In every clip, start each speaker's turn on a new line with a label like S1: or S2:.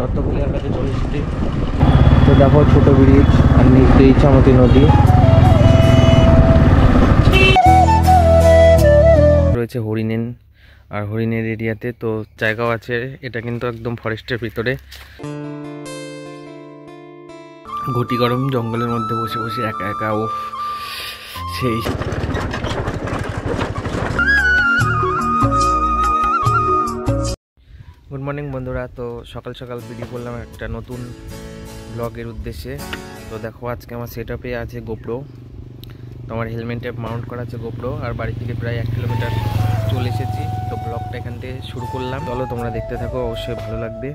S1: দত্তপুলিয়ার কাছে চলে এসেছি। তো দেখো ছোট ব্রিজ আর নিচ দিয়ে ইছামতি নদী রয়েছে। হরিণেন আর হরিণের এরিয়াতে তো জায়গাও আছে। এটা কিন্তু একদম ফরেস্টের ভিতরে। ঘটি গরম জঙ্গলের মধ্যে বসে বসে একা একা ও সেই। গুড মর্নিং বন্ধুরা। তো সকাল সকাল ভিডিও করলাম একটা নতুন ব্লগের উদ্দেশ্যে। তো দেখো আজকে আমার সেট আপে আছে গোপ্রো। তো আমার হেলমেটে মাউন্ট করা আছে গোপ্রো। আর বাড়ি থেকে প্রায় 1 কিলোমিটার চলে এসেছি। তো ব্লগটা এখান থেকে শুরু করলাম। চলো তোমরা দেখতে থাকো, অবশ্যই ভালো লাগবে।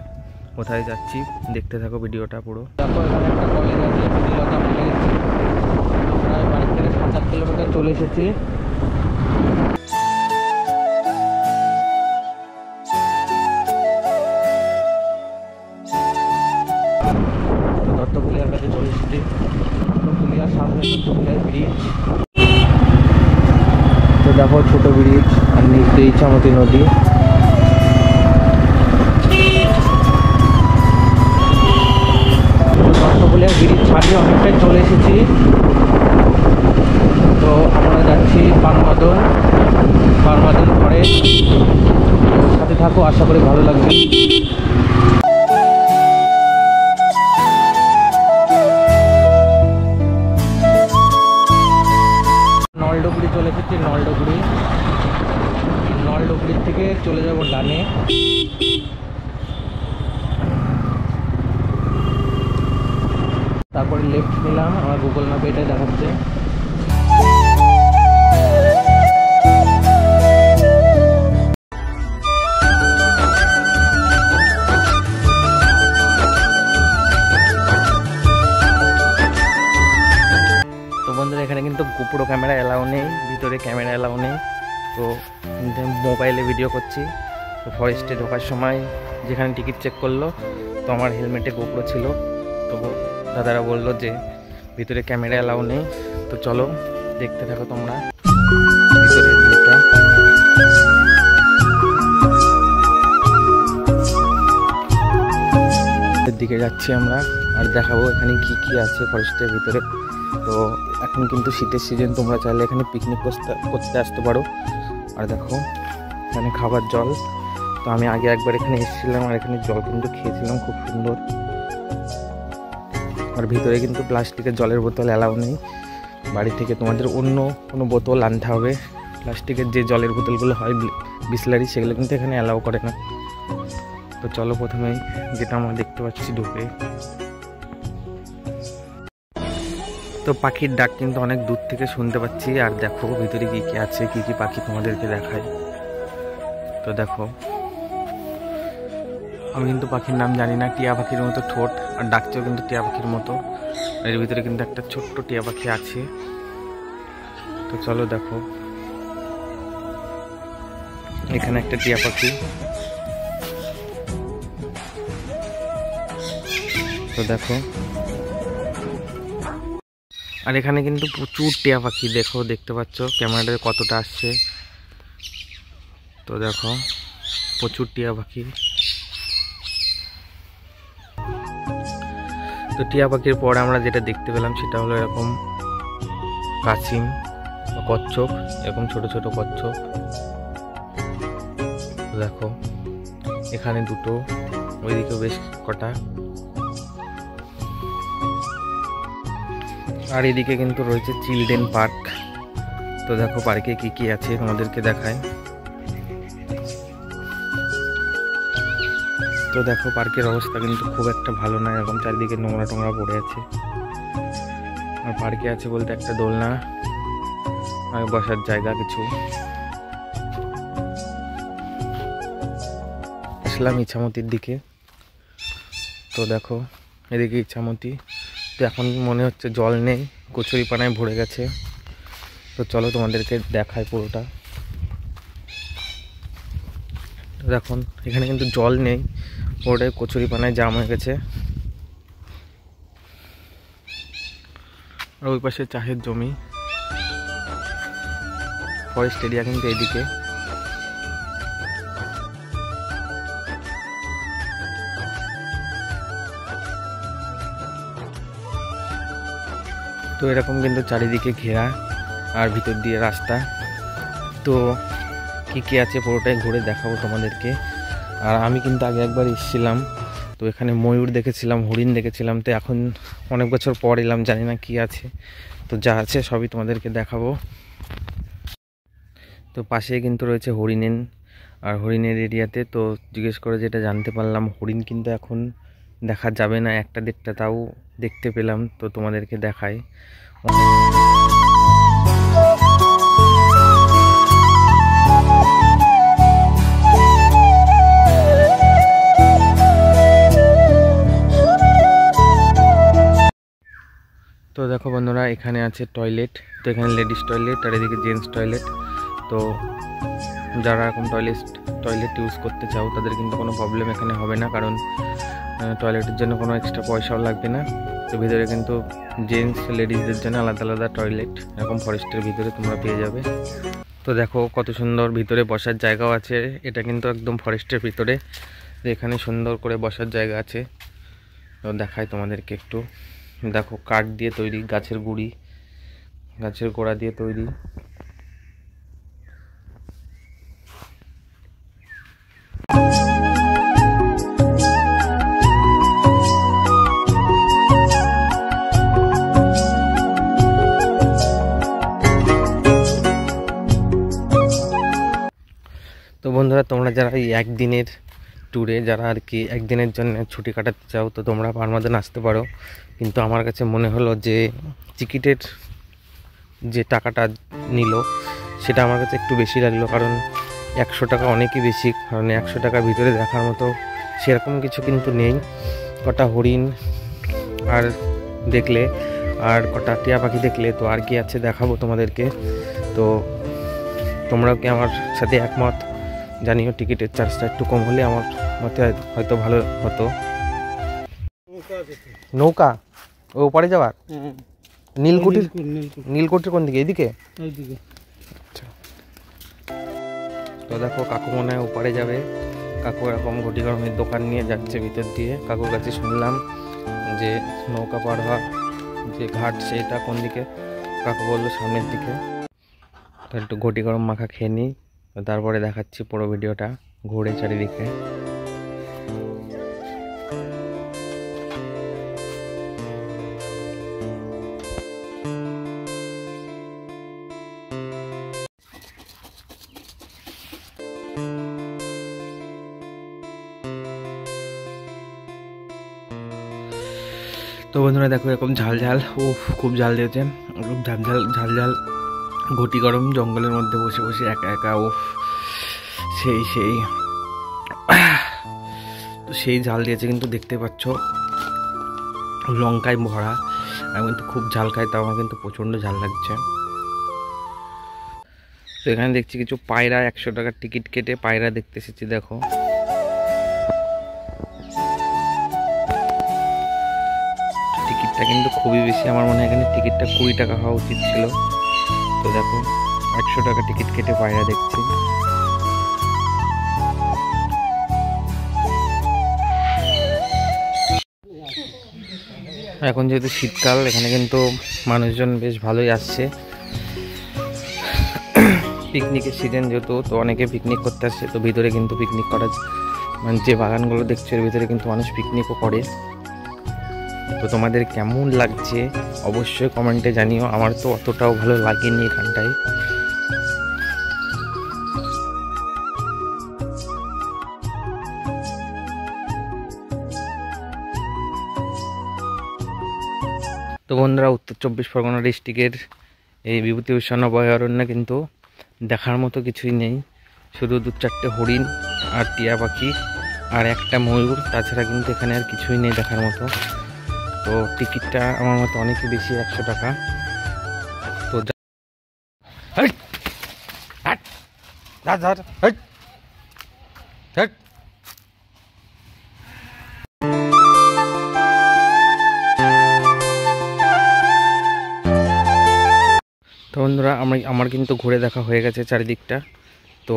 S1: কোথায় যাচ্ছি দেখতে থাকো ভিডিওটা পুরো। দেখো এখানে একটা কলেজ আছে, বিদিলতা কলেজ। প্রায় বাড়ি থেকে 7-8 কিলোমিটার চলে এসেছি। দত্তপুলিয়ার কাছে চলে এসেছি। দত্তপুলিয়ার সামনে দত্তপুলিয়ার ব্রিজ। তো দেখো ছোট ব্রিজ আর নিচ দিয়ে ইছামতি নদী। দত্তপুলিয়ার ব্রিজ ছাড়িয়ে অনেকটাই চলে এসেছি। তো আমরা যাচ্ছি পানমাদন পরে। সাথে থাকো, আশা করি ভালো লাগবে। নলডুবরি চলে এসেছি। নলডুবরির থেকে চলে যাব ডানে। তারপরে লেফট নিলাম, আমার গুগল ম্যাপে এটাই দেখাচ্ছে। তো বন্ধুরা এখানে কিন্তু গোপ্রো ক্যামেরা অ্যালাউ নেই, ভিতরে ক্যামেরা অ্যালাউ নেই। তো মোবাইলে ভিডিও করছি। তো ফরেস্টে ঢোকার সময় যেখানে টিকিট চেক করলো, তো আমার হেলমেটে গোপ্রো ছিল। তো দাদারা বললো যে ভিতরে ক্যামেরা অ্যালাউ নেই। তো চলো দেখতে থাকো তোমরা ভিতরের ভিউটা। দিকে যাচ্ছি আমরা, আর দেখাবো এখানে কি কি আছে ফরেস্টের ভিতরে। তো এখন কিন্তু শীতের সিজন, তোমরা চাইলে এখানে পিকনিক করতে আসতে পারো। আর দেখো এখানে খাবার জল। তো আমি আগে একবার এখানে এসেছিলাম, আর এখানে জল কিন্তু খেয়েছিলাম, খুব সুন্দর। আর ভিতরে কিন্তু প্লাস্টিকের জলের বোতল অ্যালাউ নেই। বাড়ি থেকে তোমাদের অন্য কোনো বোতল আনতে হবে। প্লাস্টিকের যে জলের বোতলগুলো হয় বিসলারি, সেগুলো কিন্তু এখানে অ্যালাউ করে না। তো চলো প্রথমেই যেটা আমরা দেখতে পাচ্ছি ঢুকে, তো পাখির ডাক কিন্তু অনেক দূর থেকে শুনতে পাচ্ছি। আর দেখো ভিতরে কি কি আছে, কি কি পাখি তোমাদেরকে দেখায়। তো দেখো আমি কিন্তু পাখির নাম জানি না। টিয়া পাখির মতো ঠোঁট, আর ডাকছেও কিন্তু টিয়া পাখির মতো। এর ভিতরে কিন্তু একটা ছোট্ট টিয়া পাখি আছে। তো চলো দেখো এখানে একটা টিয়া পাখি। তো দেখো, আর এখানে কিন্তু প্রচুর টিয়া পাখি। দেখতে পাচ্ছ ক্যামেরাতে কতটা আসছে। তো দেখো প্রচুর টিয়া পাখি। তো টিয়া পাখির পর আমরা যেটা দেখতে পেলাম সেটা হলো এরকম কাছিম, কচ্ছপ, এরকম ছোট ছোট কচ্ছপ। দেখো এখানে দুটো, ওইদিকে বেশ কটা। আর এদিকে কিন্তু রয়েছে চিলড্রেন পার্ক। তো দেখো পার্কে কি কি আছে তোমাদেরকে দেখায়। তো দেখো পার্কের অবস্থা কিন্তু খুব একটা ভালো না, এরকম চারিদিকে নোংরা টোংরা পড়ে আছে। আর পার্কে আছে বলতে একটা দোলনা আর বসার জায়গা কিছু। আসলাম ইছামতির দিকে। তো দেখো এদিকে ইছামতি। তো এখন মনে হচ্ছে জল নেই, কচুরি পানায় ভরে গেছে। তো চলো তোমাদেরকে দেখায় পুরোটা। দেখুন এখানে কিন্তু জল নেই, পুরোটাই কচুরি পানায় জাম হয়ে গেছে। আর ওই পাশে চাষের জমি, ফরেস্ট এরিয়া কিন্তু এদিকে। তো এরকম কিন্তু চারিদিকে ঘেরা আর ভিতর দিয়ে রাস্তা। তো কী আছে পুরোটাই ঘুরে দেখাবো তোমাদেরকে। আর আমি কিন্তু আগে একবার এসেছিলাম, তো এখানে ময়ূর দেখেছিলাম, হরিণ দেখেছিলাম। তো এখন অনেক বছর পর এলাম, জানি না কি আছে। তো যা আছে সবই তোমাদেরকে দেখাবো। তো পাশে কিন্তু রয়েছে হরিণের, আর হরিণের এরিয়াতে তো জিজ্ঞেস করে যেটা জানতে পারলাম, হরিণ কিন্তু এখন দেখা যাবে না, একটা দেড়টা তাও দেখতে পেলাম। তো তোমাদেরকে দেখাই। তো দেখো বন্ধুরা, এখানে আছে টয়লেট। তো এখানে লেডিস টয়লেট আর এদিকে জেন্টস টয়লেট। তো যারা এরকম টয়লেট ইউজ করতে চাও তাদের কিন্তু কোনো প্রবলেম এখানে হবে না, কারণ টয়লেটের জন্য কোনো এক্সট্রা পয়সাও লাগবে না। তো ভিতরে কিন্তু জেন্টস লেডিসদের জন্য আলাদা আলাদা টয়লেট এরকম ফরেস্টের ভিতরে তোমরা পেয়ে যাবে। তো দেখো কত সুন্দর ভিতরে বসার জায়গাও আছে। এটা কিন্তু একদম ফরেস্টের ভিতরে, এখানে সুন্দর করে বসার জায়গা আছে। তো দেখাই তোমাদেরকে একটু। দেখো কাঠ দিয়ে তৈরি, গাছের গোড়া দিয়ে তৈরি। তো বন্ধুরা, তোমরা যারা এই একদিনের ট্যুরে, যারা আর কি একদিনের জন্য ছুটি কাটাতে চাও, তো তোমরা পারমাদান আসতে পারো। কিন্তু আমার কাছে মনে হলো যে টিকিটের যে টাকাটা নিল সেটা আমার কাছে একটু বেশি লাগলো, কারণ 100 টাকা অনেকই বেশি। কারণ 100 টাকার ভিতরে দেখার মতো সেরকম কিছু কিন্তু নেই। কটা হরিণ আর দেখলে, আর কটা টিয়া পাখি দেখলে, তো আর কি আছে দেখাবো তোমাদেরকে। তো তোমরাও কি আমার সাথে একমত জানিও, টিকিটের চার্জটা একটু কম হলে আমার মতে হয়তো ভালো হতো। নৌকা ও ওপারে যাওয়ার? নীলকুঠির কোন দিকে? এইদিকে? আচ্ছা। তো দেখো কাকু মনে হয় ওপারে যাবে। কাকু এরকম ঘটি গরমের দোকান নিয়ে যাচ্ছে ভিতর দিয়ে। কাকুর কাছে শুনলাম যে নৌকা পার হওয়ার যে ঘাট সেটা কোন দিকে, কাকু বললো সামনের দিকে। তো একটু ঘটি গরম মাখা খেয়ে নিই, তারপরে দেখাচ্ছি পুরো ভিডিওটা ঘুরে চারিদিকে। তো বন্ধুরা দেখো এরকম ঝাল ও খুব ঝাল দিয়েছে, খুব ঝাল ঘটি গরম জঙ্গলের মধ্যে বসে বসে একা একা, ও সেই তো সেই ঝাল দিয়েছে। কিন্তু দেখতে পাচ্ছ লঙ্কায় ভরা। আমি কিন্তু খুব ঝাল খাই, তাও আমার কিন্তু প্রচণ্ড ঝাল লাগছে। তো এখানে দেখছি কিছু পায়রা, 100 টাকার টিকিট কেটে পায়রা দেখতে এসেছি। দেখো টিকিটটা কিন্তু খুবই বেশি, আমার মনে হয় এখানে টিকিটটা 20 টাকা হওয়া উচিত ছিল। তো দেখো 100 টাকা টিকিট কেটে পায়রা দেখছি। এখন যেহেতু শীতকাল, এখানে কিন্তু মানুষজন বেশ ভালোই আসছে। পিকনিকের সিজন যেহেতু, তো অনেকে পিকনিক করতে আসছে। তো ভিতরে কিন্তু পিকনিক করার মানে যে বাগানগুলো দেখছো এর ভিতরে কিন্তু মানুষ পিকনিকও করে। তো তোমাদের কেমন লাগছে অবশ্যই কমেন্টে জানিও। আমার তো অতটাও ভালো লাগেনি এখানটায়। তো বন্ধুরা, উত্তর 24 পরগনা ডিস্ট্রিক্টের এই বিভূতিভূষণ অভয়ারণ্যে কিন্তু দেখার মতো কিছুই নেই, শুধু 2-4টে হরিণ আর টিয়া পাখি আর একটা ময়ূর, তাছাড়া কিন্তু এখানে আর কিছুই নেই দেখার মতো। তো টিকিটটা আমার মতো অনেকই বেশি, 100 টাকা। তো তো বন্ধুরা, আমার কিন্তু ঘুরে দেখা হয়ে গেছে চারিদিকটা। তো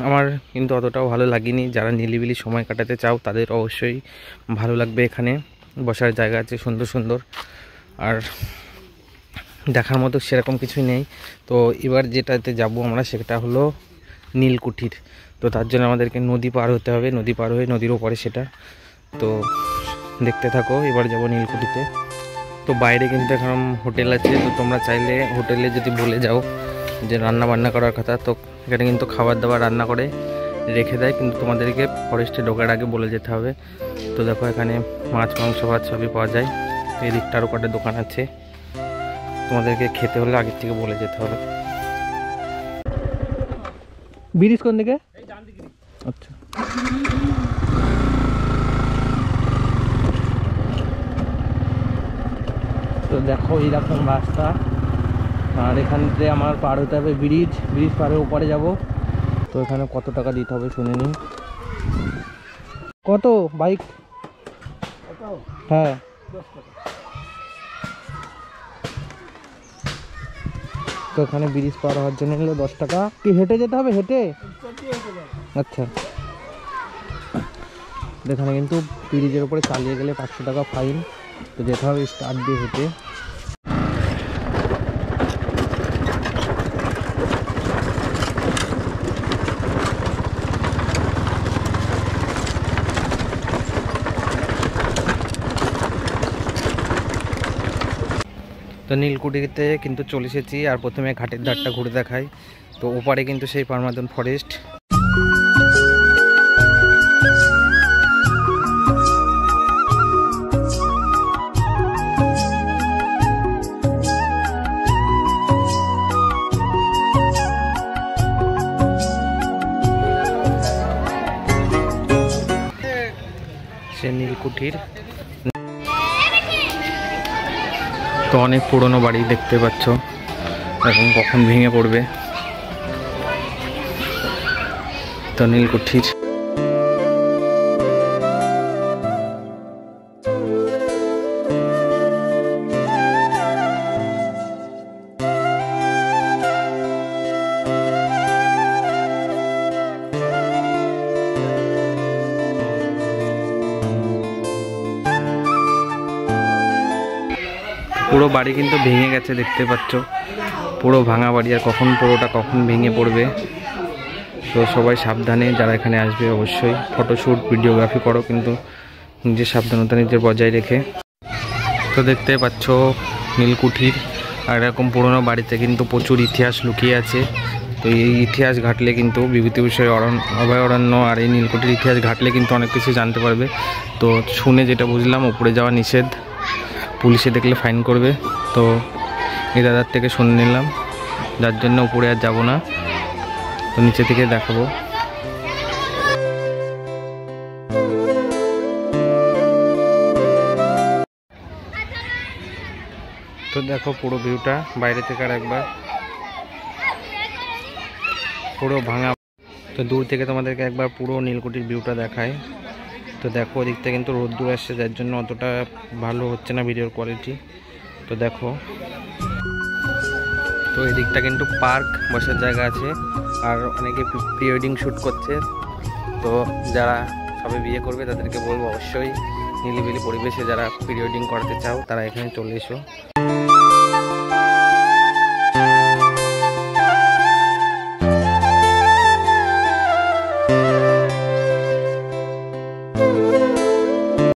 S1: আমার কিন্তু অতটাও ভালো লাগেনি। যারা নিলিবিলি সময় কাটাতে চাও তাদের অবশ্যই ভালো লাগবে। এখানে বসার জায়গা আছে সুন্দর সুন্দর। আর দেখার মতো সেরকম কিছুই নেই। তো এবার যেটাতে যাব আমরা সেটা হলো নীলকুঠির। তো তার জন্য আমাদেরকে নদী পার হতে হবে, নদী পার হয়ে নদীর ওপরে সেটা। তো দেখতে থাকো, এবার যাব নীলকুঠিতে। তো বাইরে কিন্তু এখন হোটেল আছে, তো তোমরা চাইলে হোটেলে যদি বলে যাও যে রান্না বান্না করার কথা, তো এখানে কিন্তু খাবার দাবার রান্না করে রেখে দেয়, কিন্তু তোমাদেরকে ফরেস্টে ঢোকার আগে বলে যেতে হবে। তো দেখো এখানে মাছ মাংস ভাত সবই পাওয়া যায়। তো এই দিকটা আরও কটা দোকান আছে, তোমাদেরকে খেতে হলে আগের থেকে বলে যেতে হবে। ব্রিজ কোন দিকে? আচ্ছা, তো দেখো এইরকম রাস্তা, আর এখান থেকে আমার পার হতে হবে ব্রিজ। ব্রিজ পারে ওপরে যাব। তো এখানে কত টাকা দিতে হবে শুনে নিন। কত বাইক? হ্যাঁ, তো এখানে ব্রিজ পার হওয়ার জন্য নিল 10 টাকা। কি হেঁটে যেতে হবে? হেঁটে? আচ্ছা, এখানে কিন্তু ব্রিজের উপরে চালিয়ে গেলে 500 টাকা ফাইন। তো যেতে হবে স্টার্ট দিয়ে হেঁটে। তো নীলকুঠিতে কিন্তু চলে এসেছি, আর প্রথমে ঘাটের ধারটা ঘুরে দেখাই। তো ওপারে কিন্তু সেই পার্মাদন ফরেস্ট। সে নীলকুঠির তো অনেক পুরনো বাড়ি দেখতে পাচ্ছ, এখন কখন ভেঙে পড়বে। তো নীলকুঠির পুরো বাড়ি কিন্তু ভেঙে গেছে, দেখতে পাচ্ছ পুরো ভাঙা বাড়ি। আর কখন ভেঙে পড়বে। তো সবাই সাবধানে, যারা এখানে আসবে অবশ্যই ফটোশ্যুট ভিডিওগ্রাফি করো, কিন্তু নিজের সাবধানতা নিজের বজায় রেখে। তো দেখতে পাচ্ছ নীলকুঠির, আর এরকম পুরনো বাড়িতে কিন্তু প্রচুর ইতিহাস লুকিয়ে আছে। তো এই ইতিহাস ঘাটলে কিন্তু বিভূতিভূষণ অভয়ারণ্য আর এই নীলকুঠির ইতিহাস ঘাটলে কিন্তু অনেক কিছু জানতে পারবে। তো শুনে যেটা বুঝলাম, উপরে যাওয়া নিষেধ, পুলিশে দেখলে ফাইন করবে। তো এই দাদার থেকে শুনে নিলাম, যার জন্য উপরে আর যাবো না। তো নিচে থেকে দেখাবো। তো দেখো পুরো ভিউটা বাইরে থেকে, আর একবার পুরো ভাঙা। তো দূর থেকে তোমাদেরকে একবার পুরো নীলকুঠির ভিউটা দেখায়। তো দেখো ওদিক থেকে কিন্তু রোদ্দুর আসছে, যার জন্য অতটা ভালো হচ্ছে না ভিডিওর কোয়ালিটি। তো দেখো, তো এদিকটা কিন্তু পার্ক, বসার জায়গা আছে, আর অনেকে প্রি ওয়েডিং শ্যুট করছে। তো যারা সবে বিয়ে করবে তাদেরকে বলবো অবশ্যই নিলিবিলি পরিবেশে যারা প্রি ওয়েডিং করাতে চাও তারা এখানে চলে এসো।